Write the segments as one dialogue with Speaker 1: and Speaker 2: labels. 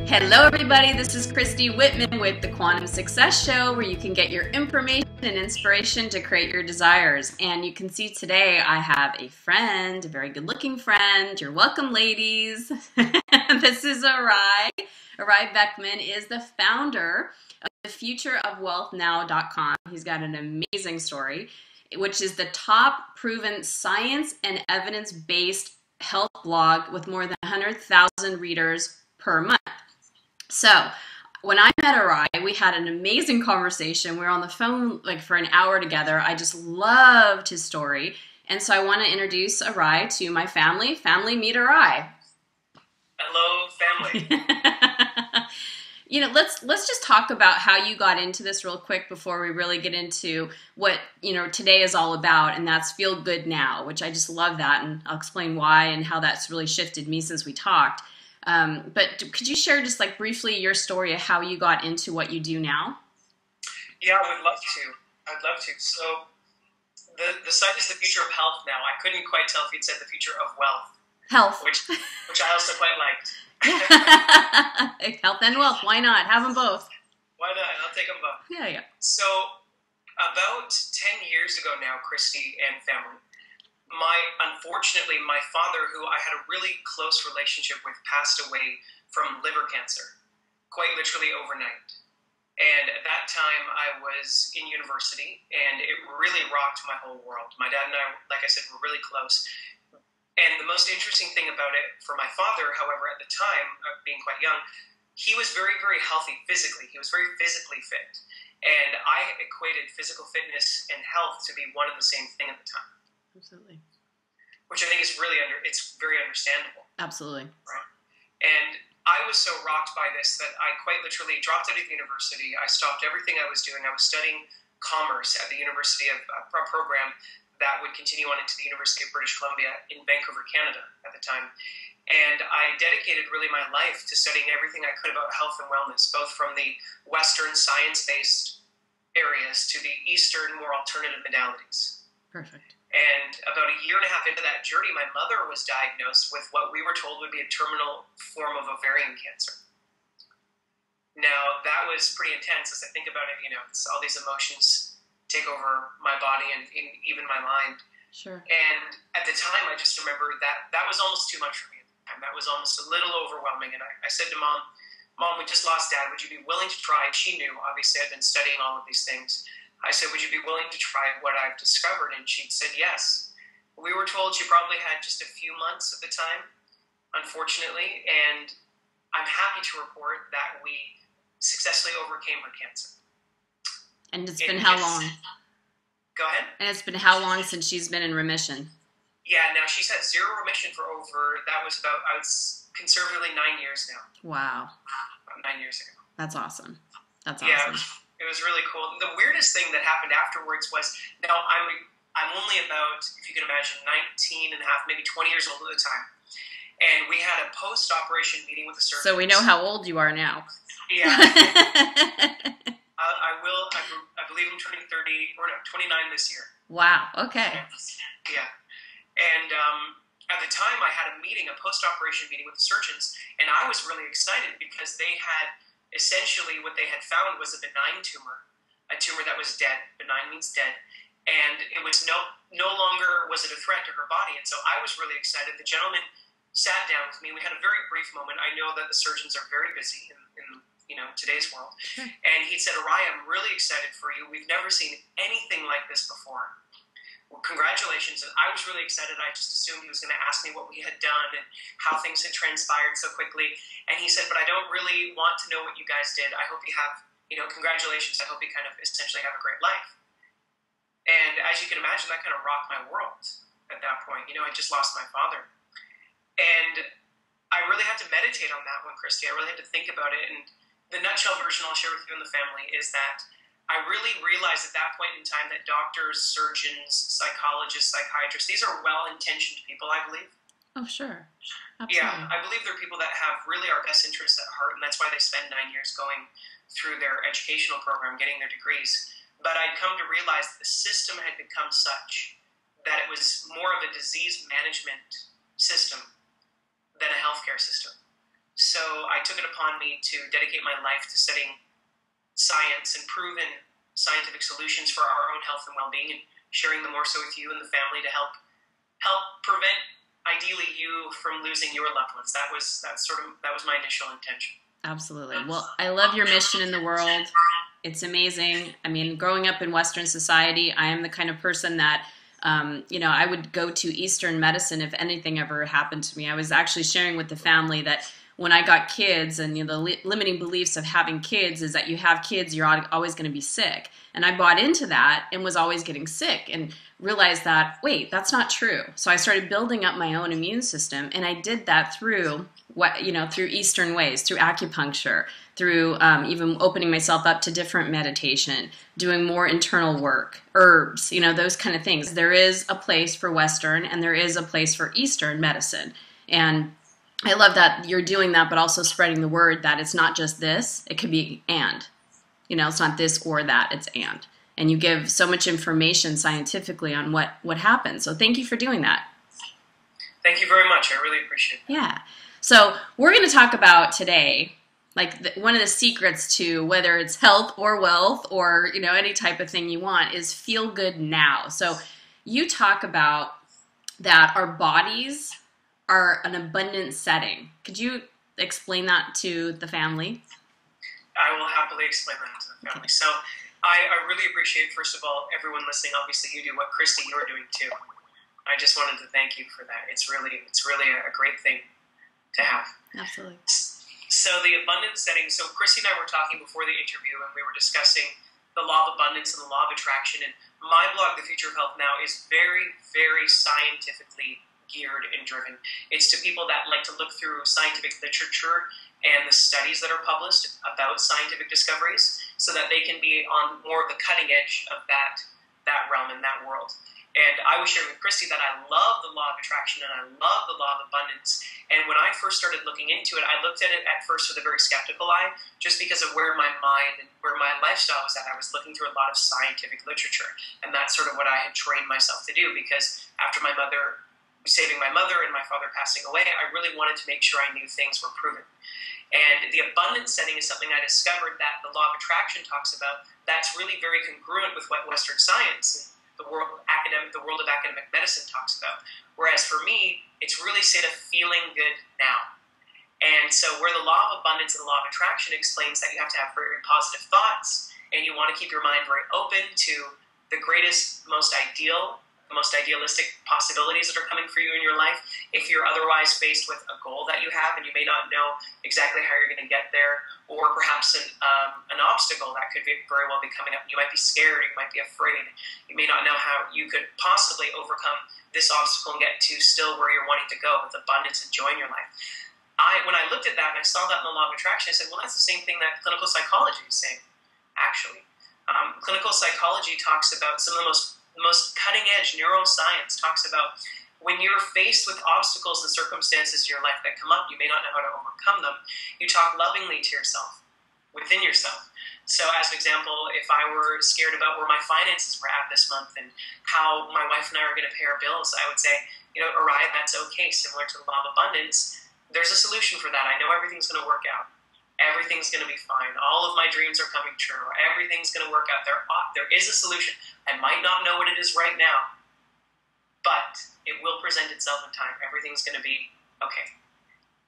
Speaker 1: Hello everybody, this is Christy Whitman with the Quantum Success Show, where you can get your information and inspiration to create your desires. And you can see today I have a friend, a very good looking friend. You're welcome, ladies. This is Erai. Erai Beckman is the founder of thefutureofwealthnow.com. He's got an amazing story, which is the top proven science and evidence-based health blog with more than 100,000 readers per month. So when I met Erai, we had an amazing conversation. We were on the phone like for an hour together. I just loved his story. And so I want to introduce Erai to my family. Family, meet Erai.
Speaker 2: Hello, family.
Speaker 1: Let's just talk about how you got into this real quick before we really get into what, today is all about, and that's Feel Good Now, which I just love that, and I'll explain why and how that's really shifted me since we talked. But could you share just like briefly your story of how you got into what you do now?
Speaker 2: Yeah, I would love to. I'd love to. So the site is the future of health now. I couldn't quite tell if you'd said the future of wealth.
Speaker 1: Health.
Speaker 2: Which I also quite liked.
Speaker 1: Health and wealth. Why not? Have them both.
Speaker 2: Why not? I'll take them both.
Speaker 1: Yeah.
Speaker 2: So about 10 years ago now, Christy and family, unfortunately, my father, who I had a really close relationship with, passed away from liver cancer, quite literally overnight. And at that time, I was in university, and it really rocked my whole world. My dad and I, like I said, were really close. And the most interesting thing about it for my father, however, at the time, being quite young, he was very, very healthy physically. He was very physically fit. And I equated physical fitness and health to be one and the same thing at the time.
Speaker 1: Absolutely.
Speaker 2: Which I think is it's very understandable.
Speaker 1: Absolutely.
Speaker 2: Right. And I was so rocked by this that I quite literally dropped out of university. I stopped everything I was doing. I was studying commerce at the University of a program that would continue on into the University of British Columbia in Vancouver, Canada at the time. And I dedicated really my life to studying everything I could about health and wellness, both from the Western science-based areas to the Eastern, more alternative modalities.
Speaker 1: Perfect.
Speaker 2: And about a year and a half into that journey, my mother was diagnosed with what we were told would be a terminal form of ovarian cancer. Now, that was pretty intense as I think about it. All these emotions take over my body and even my mind.
Speaker 1: Sure.
Speaker 2: And at the time, I just remember that was almost too much for me. And that was almost a little overwhelming. And I said to Mom, we just lost Dad. Would you be willing to try? She knew, obviously, I'd been studying all of these things. I said, would you be willing to try what I've discovered? And she said yes. We were told she probably had just a few months at the time, unfortunately, and I'm happy to report that we successfully overcame her cancer.
Speaker 1: And it's been how long?
Speaker 2: Go ahead.
Speaker 1: And it's been how long since she's been in remission?
Speaker 2: Yeah, now she's had zero remission for that was about, I was conservatively 9 years now.
Speaker 1: Wow.
Speaker 2: About 9 years ago.
Speaker 1: That's awesome. That's
Speaker 2: yeah,
Speaker 1: awesome.
Speaker 2: It was really cool. The weirdest thing that happened afterwards was, now I'm only about, if you can imagine, 19 and a half, maybe 20 years old at the time. And we had a post-operation meeting with the surgeon.
Speaker 1: So we know how old you are now.
Speaker 2: Yeah. I believe I'm turning 29 this year.
Speaker 1: Wow, okay.
Speaker 2: Yeah. And at the time, I had a post-operation meeting with the surgeons, and I was really excited because they had essentially what they had found was a benign tumor, a tumor that was dead. Benign means dead. And it was no longer was it a threat to her body. And so I was really excited. The gentleman sat down with me. We had a very brief moment. I know that the surgeons are very busy in today's world.
Speaker 1: Sure.
Speaker 2: And he said, Erai, I'm really excited for you. We've never seen anything like this before. Well, congratulations. And I was really excited. I just assumed he was going to ask me what we had done and how things had transpired so quickly. And he said, but I don't really want to know what you guys did. I hope you have, congratulations. I hope you kind of essentially have a great life. And as you can imagine, that kind of rocked my world at that point. I just lost my father. And I really had to meditate on that one, Christy. I really had to think about it. And the nutshell version I'll share with you and the family is that I really realized at that point in time that doctors, surgeons, psychologists, psychiatrists, these are well-intentioned people, I believe.
Speaker 1: Oh, sure. Absolutely.
Speaker 2: Yeah, I believe they're people that have really our best interests at heart, and that's why they spend 9 years going through their educational program, getting their degrees. But I'd come to realize that the system had become such that it was more of a disease management system than a healthcare system. So I took it upon me to dedicate my life to studying science and proven scientific solutions for our own health and well-being, and sharing them more so with you and the family to help prevent, ideally, you from losing your loved ones. That was my initial intention.
Speaker 1: Absolutely. Well, I love your mission in the world. It's amazing. I mean, growing up in Western society, I am the kind of person that I would go to Eastern medicine if anything ever happened to me. I was actually sharing with the family that when I got kids, and the limiting beliefs of having kids is that you have kids, you're always going to be sick. And I bought into that and was always getting sick, and realized that, wait, that's not true. So I started building up my own immune system, and I did that through through Eastern ways, through acupuncture, through even opening myself up to different meditation, doing more internal work, herbs, those kind of things. There is a place for Western and there is a place for Eastern medicine. And I love that you're doing that, but also spreading the word that it's not just this, it could be and. It's not this or that, it's and. And you give so much information scientifically on what happens. So thank you for doing that.
Speaker 2: Thank you very much. I really appreciate it.
Speaker 1: Yeah. So we're going to talk about today, one of the secrets to whether it's health or wealth or, any type of thing you want is feel good now. So you talk about that our bodies are an abundant setting. Could you explain that to the family?
Speaker 2: I will happily explain that to the family. Okay. So I really appreciate, first of all, everyone listening. Obviously, you do what Christy, you're doing too. I just wanted to thank you for that. It's really a great thing to have.
Speaker 1: Absolutely.
Speaker 2: So the abundance setting. So Christy and I were talking before the interview, and we were discussing the law of abundance and the law of attraction. And my blog, The Future of Health Now, is very, very scientifically geared and driven. It's to people that like to look through scientific literature and the studies that are published about scientific discoveries, so that they can be on more of the cutting edge of that realm and that world. And I was sharing with Christy that I love the law of attraction and I love the law of abundance. And when I first started looking into it, I looked at it at first with a very skeptical eye, just because of where my mind and where my lifestyle was at. I was looking through a lot of scientific literature, and that's sort of what I had trained myself to do, because after saving my mother and my father passing away, I really wanted to make sure I knew things were proven. And the abundance setting is something I discovered that the law of attraction talks about. That's really very congruent with what Western science and the world of academic medicine talks about. Whereas for me, it's really say to feeling good now. And so where the law of abundance and the law of attraction explains that you have to have very positive thoughts, and you want to keep your mind very open to the greatest, most idealistic possibilities that are coming for you in your life. If you're otherwise faced with a goal that you have and you may not know exactly how you're going to get there, or perhaps an obstacle that could very well be coming up, you might be scared, you might be afraid, you may not know how you could possibly overcome this obstacle and get to still where you're wanting to go with abundance and joy in your life. When I looked at that and I saw that in the law of attraction, I said, well, that's the same thing that clinical psychology is saying, actually. Clinical psychology talks about some of the most cutting-edge neuroscience talks about when you're faced with obstacles and circumstances in your life that come up, you may not know how to overcome them. You talk lovingly to yourself, within yourself. So as an example, if I were scared about where my finances were at this month and how my wife and I are going to pay our bills, I would say, Erai, that's okay. Similar to the law of abundance, there's a solution for that. I know everything's going to work out. Everything's going to be fine. All of my dreams are coming true. Everything's going to work out. There is a solution. I might not know what it is right now, but it will present itself in time. Everything's going to be okay.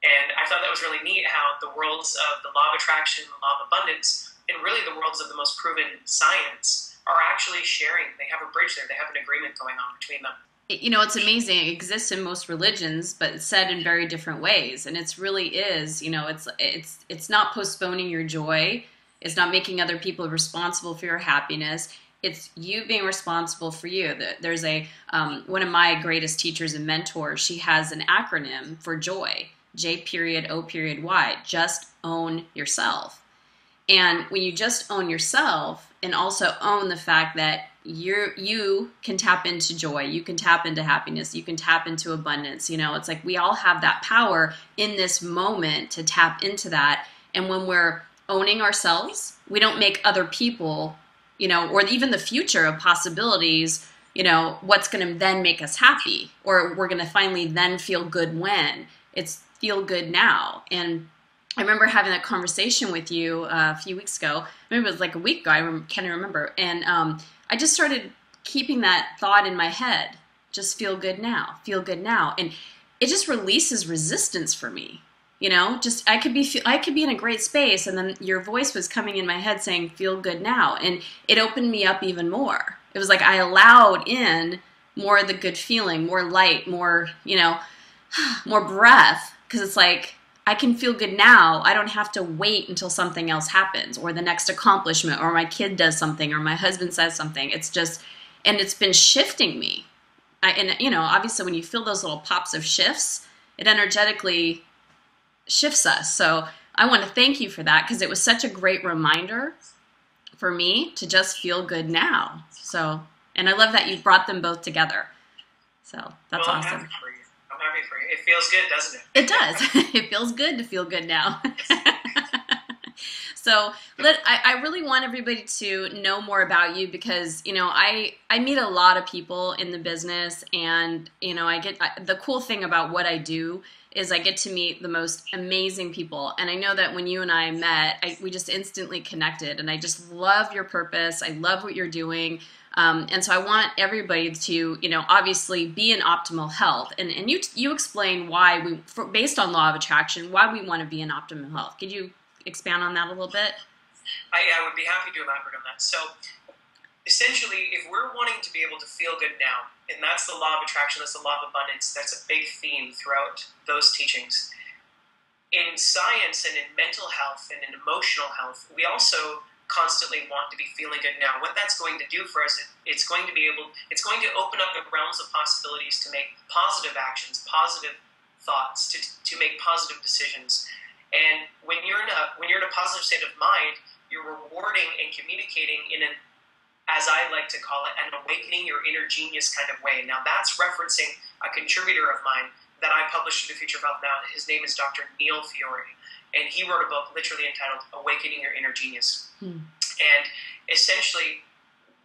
Speaker 2: And I thought that was really neat how the worlds of the law of attraction, the law of abundance, and really the worlds of the most proven science are actually sharing. They have a bridge there. They have an agreement going on between them.
Speaker 1: It's amazing. It exists in most religions, but it's said in very different ways. And it's really is, it's not postponing your joy. It's not making other people responsible for your happiness. It's you being responsible for you. There's one of my greatest teachers and mentors, she has an acronym for joy, J.O.Y, just own yourself. And when you just own yourself and also own the fact that you can tap into joy, you can tap into happiness, you can tap into abundance. It's like we all have that power in this moment to tap into that. And when we're owning ourselves, we don't make other people, or even the future of possibilities, what's going to then make us happy, or we're going to finally then feel good when. It's feel good now. And I remember having that conversation with you a few weeks ago. Maybe it was like a week ago. Can't remember. And I just started keeping that thought in my head. Just feel good now. Feel good now. And it just releases resistance for me. You know, just I could be in a great space, and then your voice was coming in my head saying, "Feel good now," and it opened me up even more. It was like I allowed in more of the good feeling, more light, more, you know, more breath, because it's like I can feel good now. I don't have to wait until something else happens, or the next accomplishment, or my kid does something, or my husband says something. It's just, and it's been shifting me. And you know, obviously, when you feel those little pops of shifts, it energetically shifts us. So I want to thank you for that, because it was such a great reminder for me to just feel good now. So, and I love that you brought them both together. So that's awesome.
Speaker 2: I'm happy for you. I'm happy for you. It feels good, doesn't it?
Speaker 1: It does. It feels good to feel good now. So I really want everybody to know more about you, because, you know, I meet a lot of people in the business, and, you know, the cool thing about what I do is I get to meet the most amazing people. And I know that when you and I met, we just instantly connected, and I just love your purpose. I love what you're doing. And so I want everybody to, you know, obviously be in optimal health. And you explain why based on law of attraction, why we want to be in optimal health. Could you expand on that a little bit?
Speaker 2: I would be happy to elaborate on that. So essentially, if we're wanting to be able to feel good now, and that's the law of attraction, that's the law of abundance, that's a big theme throughout those teachings. In science and in mental health and in emotional health, we also constantly want to be feeling good now. What that's going to do for us, it's going to open up the realms of possibilities to make positive actions, positive thoughts, to make positive decisions. And when you're in a positive state of mind, you're rewarding and communicating in an, as I like to call it, an awakening your inner genius kind of way. Now that's referencing a contributor of mine that I published in The Future of Health Now. His name is Dr. Neil Fiore, and he wrote a book literally entitled Awakening Your Inner Genius. And essentially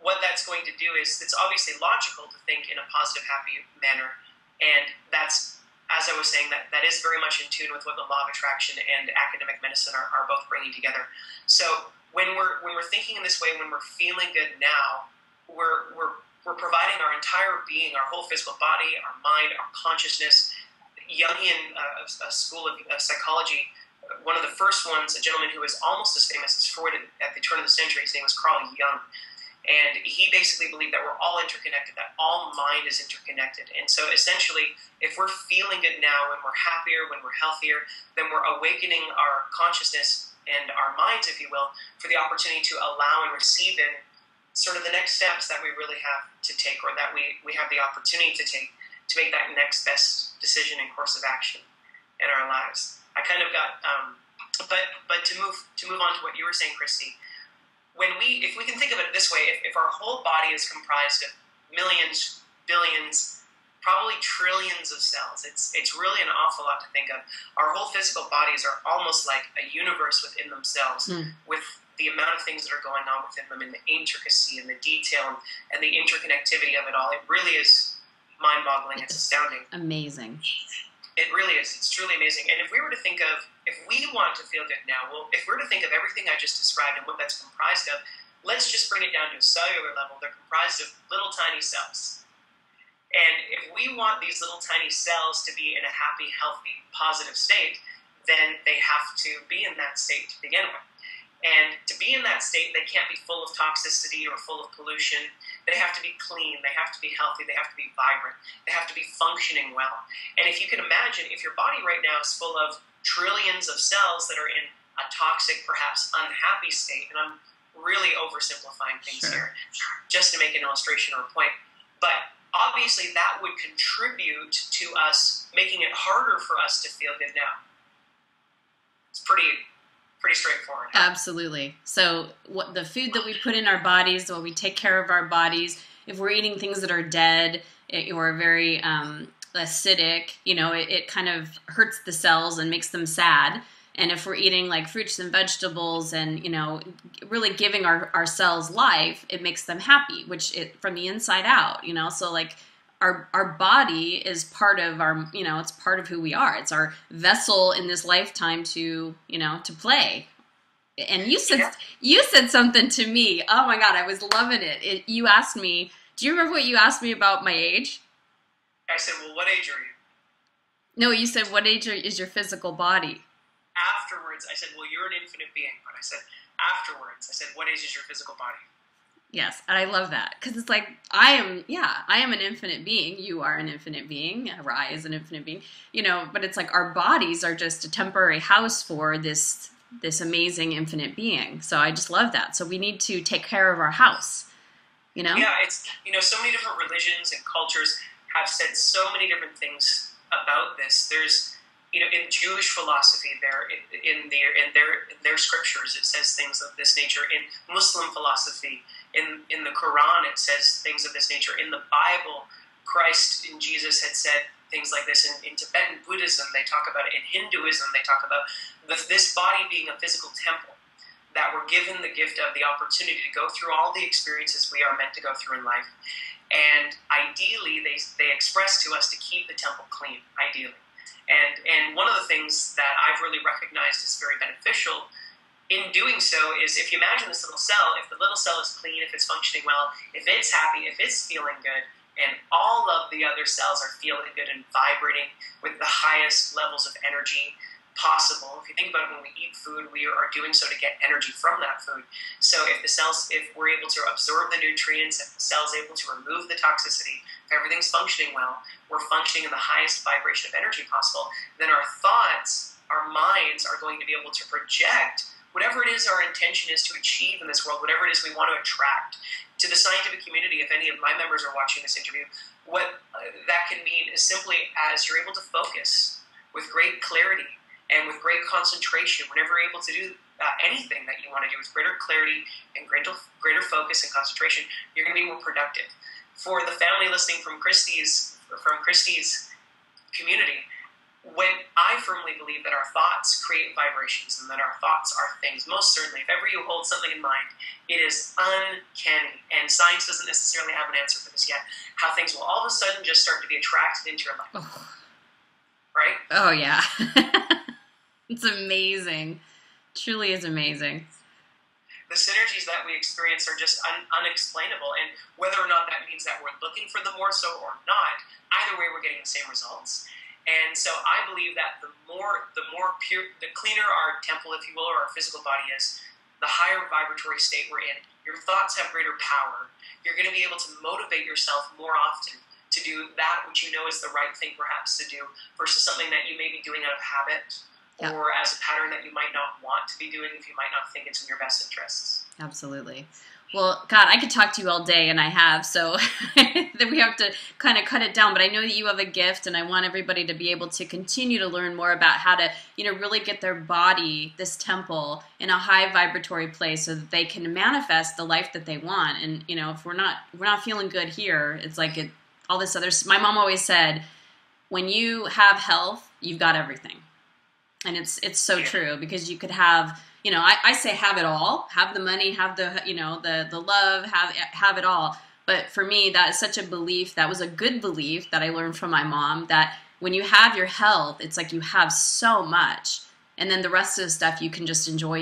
Speaker 2: what that's going to do is, it's obviously logical to think in a positive, happy manner, and that's, as I was saying, that is very much in tune with what the law of attraction and academic medicine are both bringing together. So when we're thinking in this way, when we're feeling good now, we're providing our entire being, our whole physical body, our mind, our consciousness. Jungian school of psychology, one of the first ones, a gentleman who was almost as famous as Freud at the turn of the century, his name was Carl Jung. And he basically believed that we're all interconnected, that all mind is interconnected. And so essentially, if we're feeling good now, when we're happier, when we're healthier, then we're awakening our consciousness and our minds, if you will, for the opportunity to allow and receive in sort of the next steps that we really have to take, or that we have the opportunity to take, to make that next best decision and course of action in our lives. I kind of got, but to move on to what you were saying, Christy, if we can think of it this way, if our whole body is comprised of millions, billions, probably trillions of cells, it's really an awful lot to think of. Our whole physical bodies are almost like a universe within themselves, with the amount of things that are going on within them, and the intricacy and the detail and the interconnectivity of it all. It really is mind-boggling. It's astounding.
Speaker 1: Amazing.
Speaker 2: It really is. It's truly amazing. And if we want to feel good now, well, if we were to think of everything I just described and what that's comprised of, let's just bring it down to a cellular level. They're comprised of little tiny cells. And if we want these little tiny cells to be in a happy, healthy, positive state, then they have to be in that state to begin with. And to be in that state, they can't be full of toxicity or full of pollution. They have to be clean. They have to be healthy. They have to be vibrant. They have to be functioning well. And if you can imagine, if your body right now is full of trillions of cells that are in a toxic, perhaps unhappy state, and I'm really oversimplifying things here, just to make an illustration or a point, but obviously that would contribute to us making it harder for us to feel good now. It's pretty straightforward.
Speaker 1: Absolutely. So what the food that we put in our bodies, when we take care of our bodies, if we're eating things that are dead or very acidic, you know, it kind of hurts the cells and makes them sad. And if we're eating like fruits and vegetables and, you know, really giving our cells life, it makes them happy, from the inside out, you know. So like our body is part of our, it's part of who we are. It's our vessel in this lifetime to, to play. And you said something to me. Oh my God, I was loving it. You asked me, do you remember what you asked me about my age?
Speaker 2: I said, well, what age are you?
Speaker 1: No, you said, what age is your physical body?
Speaker 2: Afterwards, I said, well, you're an infinite being. But I said, afterwards, I said, what age is your physical body?
Speaker 1: Yes, and I love that, because it's like, I am an infinite being. You are an infinite being. Erai is an infinite being. But it's like our bodies are just a temporary house for this amazing infinite being. So I just love that. So we need to take care of our house,
Speaker 2: Yeah, it's, so many different religions and cultures have said so many different things about this. There's, in Jewish philosophy, in their scriptures, it says things of this nature. In Muslim philosophy, in the Quran, it says things of this nature. In the Bible, Christ and Jesus had said things like this. In Tibetan Buddhism, they talk about it. In Hinduism, they talk about this body being a physical temple, that we're given the gift of the opportunity to go through all the experiences we are meant to go through in life. And ideally, they express to us to keep the temple clean, ideally. And one of the things that I've really recognized is very beneficial in doing so is, if you imagine this little cell, if the little cell is clean, if it's functioning well, if it's happy, if it's feeling good, and all of the other cells are feeling good and vibrating with the highest levels of energy possible. If you think about it, when we eat food, we are doing so to get energy from that food. So if we're able to absorb the nutrients, if the cell's able to remove the toxicity, if everything's functioning well, we're functioning in the highest vibration of energy possible, then our thoughts, our minds are going to be able to project whatever it is our intention is to achieve in this world, whatever it is we want to attract. To the scientific community, if any of my members are watching this interview, what that can mean is simply as you're able to focus with great clarity and with great concentration, whenever you're able to do anything that you want to do with greater clarity and greater focus and concentration, you're going to be more productive. For the family listening from Christy's community, when I firmly believe that our thoughts create vibrations and that our thoughts are things, most certainly, if ever you hold something in mind, it is uncanny, and science doesn't necessarily have an answer for this yet, how things will all of a sudden just start to be attracted into your life.
Speaker 1: Oh.
Speaker 2: Right?
Speaker 1: Oh, yeah. It's amazing. Truly is amazing.
Speaker 2: The synergies that we experience are just unexplainable, and whether or not that means that we're looking for them more so or not, either way we're getting the same results. And so I believe that the pure, the cleaner our temple, if you will, or our physical body is, the higher vibratory state we're in. Your thoughts have greater power. You're going to be able to motivate yourself more often to do that which you know is the right thing perhaps to do versus something that you may be doing out of habit. Yeah. Or as a pattern that you might not want to be doing if you might not think it's in your best interests.
Speaker 1: Absolutely. Well, God, I could talk to you all day, and I have, so then we have to kind of cut it down. But I know that you have a gift, and I want everybody to be able to continue to learn more about how to, really get their body, this temple, in a high vibratory place so that they can manifest the life that they want. And, if we're not feeling good here, it's like all this other. My mom always said, when you have health, you've got everything. And it's so true, because you could have, I say have it all, have the money, have the, the love, have it all. But for me, that is such a belief. That was a good belief that I learned from my mom, that when you have your health, it's like you have so much. And then the rest of the stuff you can just enjoy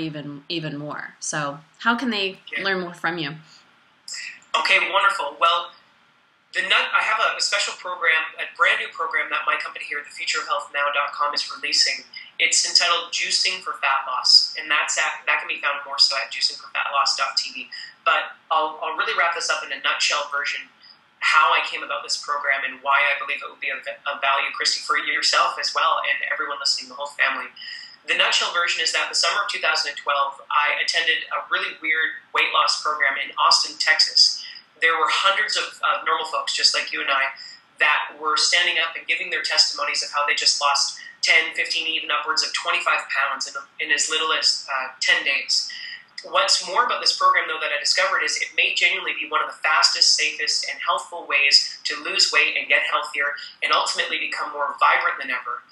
Speaker 1: even more. So how can they learn more from you?
Speaker 2: Okay, wonderful. Well, I have a special program, a brand new program that my company here, thefutureofhealthnow.com, is releasing. It's entitled Juicing for Fat Loss, and that can be found more so at juicingforfatloss.tv. But I'll really wrap this up in a nutshell version, how I came about this program and why I believe it would be of value, Christy, for yourself as well and everyone listening, the whole family. The nutshell version is that the summer of 2012, I attended a really weird weight loss program in Austin, Texas. There were hundreds of normal folks, just like you and I, that were standing up and giving their testimonies of how they just lost 10, 15, even upwards of 25 pounds in as little as 10 days. What's more about this program, though, that I discovered is it may genuinely be one of the fastest, safest, and healthful ways to lose weight and get healthier and ultimately become more vibrant than ever.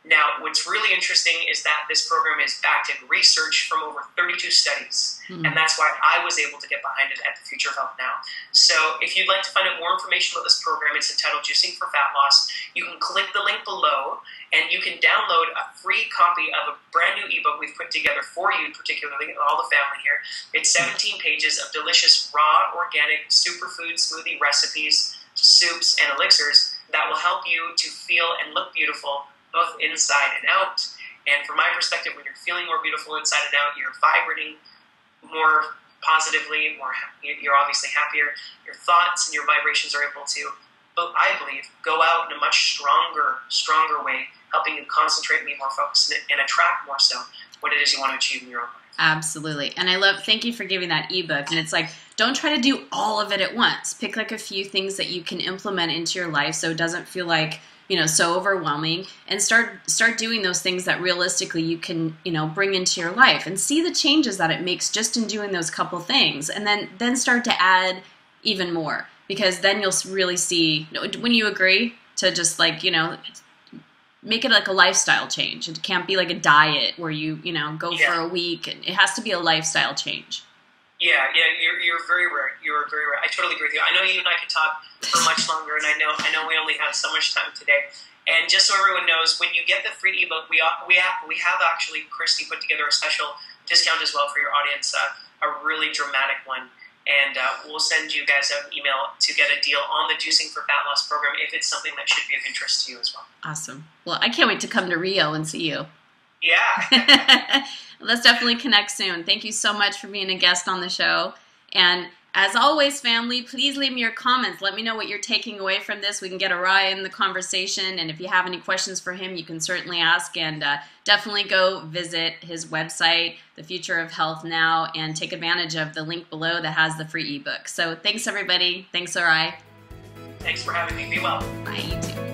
Speaker 2: Now, what's really interesting is that this program is backed in research from over 32 studies, and that's why I was able to get behind it at the Future of Health Now. So if you'd like to find out more information about this program, it's entitled Juicing for Fat Loss. You can click the link below, and you can download a free copy of a brand new ebook we've put together for you, particularly all the family here. It's 17 pages of delicious, raw, organic, superfood smoothie recipes, soups, and elixirs that will help you to feel and look beautiful both inside and out. And from my perspective, when you're feeling more beautiful inside and out, you're vibrating more positively, you're obviously happier. Your thoughts and your vibrations are able to, I believe, go out in a much stronger way, helping you concentrate, be more focused, and attract more so what it is you want to achieve in your own life.
Speaker 1: Absolutely. And thank you for giving that ebook. And it's like, don't try to do all of it at once. Pick like a few things that you can implement into your life so it doesn't feel like, so overwhelming, and start doing those things that realistically you can, bring into your life, and see the changes that it makes just in doing those couple things, and then start to add even more, because then you'll really see, when you agree to just like, make it like a lifestyle change. It can't be like a diet where you, go for a week, and it has to be a lifestyle change.
Speaker 2: Yeah, you're very right. You're very right. I totally agree with you. I know you and I could talk for much longer, and I know we only have so much time today. And just so everyone knows, when you get the free ebook, we have actually, Christy, put together a special discount as well for your audience, a really dramatic one. And we'll send you guys out an email to get a deal on the Juicing for Fat Loss program if it's something that should be of interest to you as well.
Speaker 1: Awesome. Well, I can't wait to come to Rio and see you.
Speaker 2: Yeah.
Speaker 1: Let's definitely connect soon. Thank you so much for being a guest on the show. And as always, family, please leave me your comments. Let me know what you're taking away from this. We can get Erai in the conversation. And if you have any questions for him, you can certainly ask. And definitely go visit his website, The Future of Health Now, and take advantage of the link below that has the free ebook. So thanks, everybody. Thanks, Erai.
Speaker 2: Thanks for having me. Be well.
Speaker 1: Bye, you too.